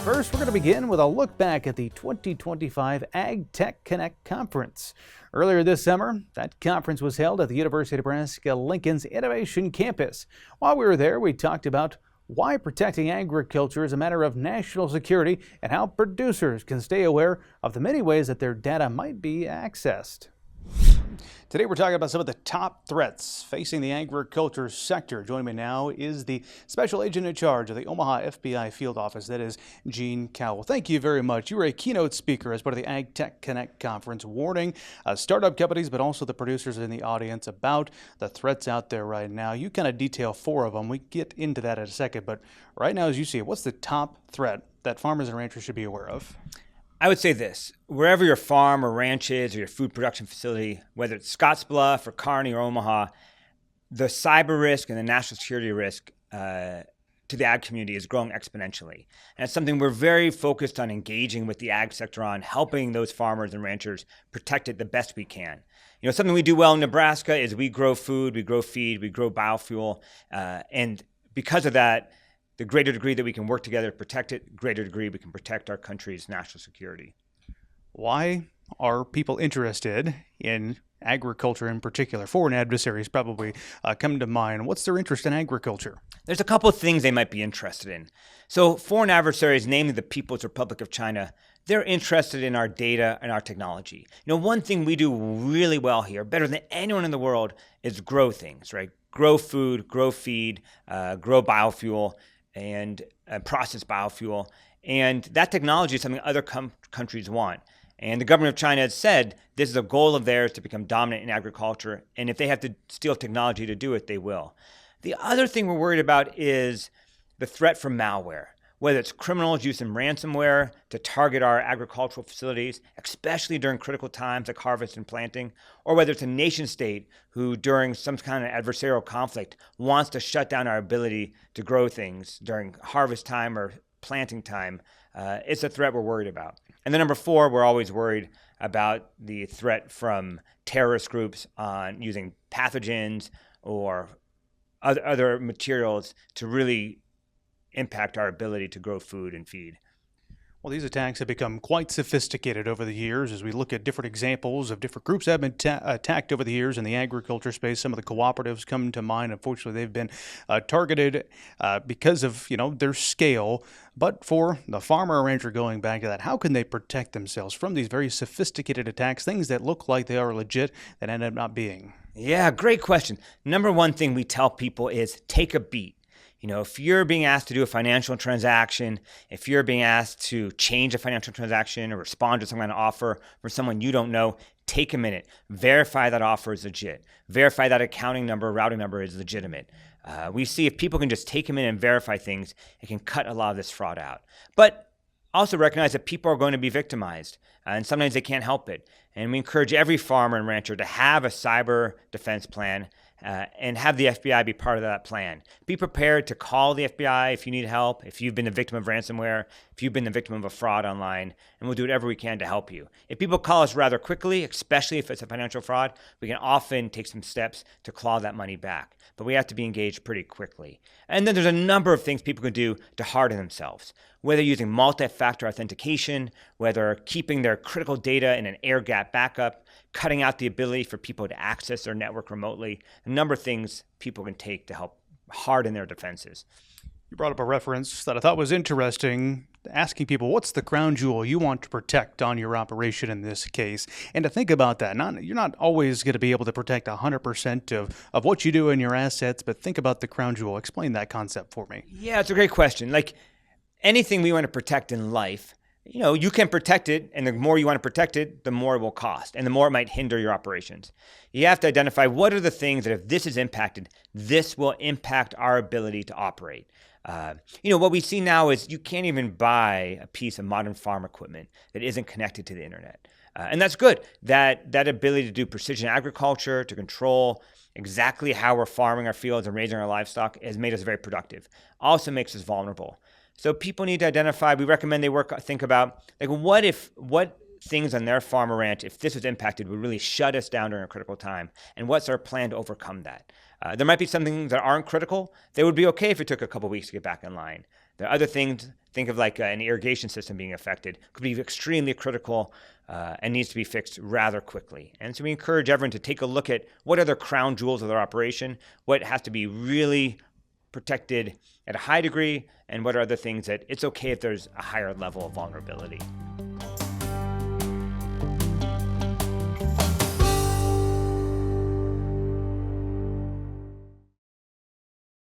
First, we're going to begin with a look back at the 2025 Ag Tech Connect Conference. Earlier this summer, that conference was held at the University of Nebraska-Lincoln's Innovation Campus. While we were there, we talked about why protecting agriculture is a matter of national security and how producers can stay aware of the many ways that their data might be accessed. Today we're talking about some of the top threats facing the agriculture sector. Joining me now is the special agent in charge of the Omaha FBI field office, that is Gene Cowell. Thank you very much. You were a keynote speaker as part of the Ag Tech Connect conference, warning startup companies but also the producers in the audience about the threats out there right now. You kind of detail 4 of them. We get into that in a second, but right now as you see it, what's the top threat that farmers and ranchers should be aware of? I would say this: wherever your farm or ranch is or your food production facility, whether it's Scottsbluff or Kearney or Omaha, the cyber risk and the national security risk to the ag community is growing exponentially. And it's something we're very focused on engaging with the ag sector on, helping those farmers and ranchers protect it the best we can. You know, something we do well in Nebraska is we grow food, we grow feed, we grow biofuel. And because of that, the greater degree that we can work together to protect it, greater degree we can protect our country's national security. Why are people interested in agriculture in particular? Foreign adversaries probably come to mind. What's their interest in agriculture? There's a couple of things they might be interested in. So foreign adversaries, namely the People's Republic of China, they're interested in our data and our technology. You know, one thing we do really well here, better than anyone in the world, is grow things, right? Grow food, grow feed, grow biofuel, and process biofuel. And that technology is something other countries want. And the government of China has said this is a goal of theirs to become dominant in agriculture. And if they have to steal technology to do it, they will. The other thing we're worried about is the threat from malware, whether it's criminals using ransomware to target our agricultural facilities, especially during critical times like harvest and planting, or whether it's a nation state who during some kind of adversarial conflict wants to shut down our ability to grow things during harvest time or planting time. It's a threat we're worried about. And then number 4, we're always worried about the threat from terrorist groups on using pathogens or other materials to really impact our ability to grow food and feed. Well, these attacks have become quite sophisticated over the years as we look at different examples of different groups that have been attacked over the years in the agriculture space. Some of the cooperatives come to mind. Unfortunately, they've been targeted because of, their scale. But for the farmer or rancher, going back to that, how can they protect themselves from these very sophisticated attacks, things that look like they are legit that end up not being? Yeah, great question. Number one thing we tell people is take a beat. You know, if you're being asked to do a financial transaction, if you're being asked to change a financial transaction or respond to some kind of offer from someone you don't know, take a minute. Verify that offer is legit. Verify that accounting number, routing number is legitimate. We see if people can just take a minute and verify things, it can cut a lot of this fraud out. But also recognize that people are going to be victimized, and sometimes they can't help it. And we encourage every farmer and rancher to have a cyber defense plan and have the FBI be part of that plan. Be prepared to call the FBI if you need help, if you've been the victim of ransomware, if you've been the victim of a fraud online, and we'll do whatever we can to help you. If people call us rather quickly, especially if it's a financial fraud, we can often take some steps to claw that money back. But we have to be engaged pretty quickly. And then there's a number of things people can do to harden themselves, whether using multi-factor authentication, whether keeping their critical data in an air-gap backup, cutting out the ability for people to access their network remotely, a number of things people can take to help harden their defenses. You brought up a reference that I thought was interesting, asking people what's the crown jewel you want to protect on your operation in this case, and to think about that. You're not always going to be able to protect 100% of what you do in your assets, but think about the crown jewel. Explain that concept for me. Yeah, it's a great question. Like anything we want to protect in life, you can protect it, and the more you want to protect it, the more it will cost, and the more it might hinder your operations. You have to identify what are the things that if this is impacted, this will impact our ability to operate. What we see now is you can't even buy a piece of modern farm equipment that isn't connected to the internet. And that's good. That ability to do precision agriculture, to control exactly how we're farming our fields and raising our livestock has made us very productive. Also makes us vulnerable. So people need to identify, we recommend they think about, like, what things on their farm or ranch, if this was impacted, would really shut us down during a critical time, and what's our plan to overcome that? There might be some things that aren't critical. They would be okay if it took a couple weeks to get back in line. There are other things, think of like an irrigation system being affected, could be extremely critical and needs to be fixed rather quickly. And so we encourage everyone to take a look at what are the crown jewels of their operation, what has to be really protected at a high degree, and what are other things that it's okay if there's a higher level of vulnerability.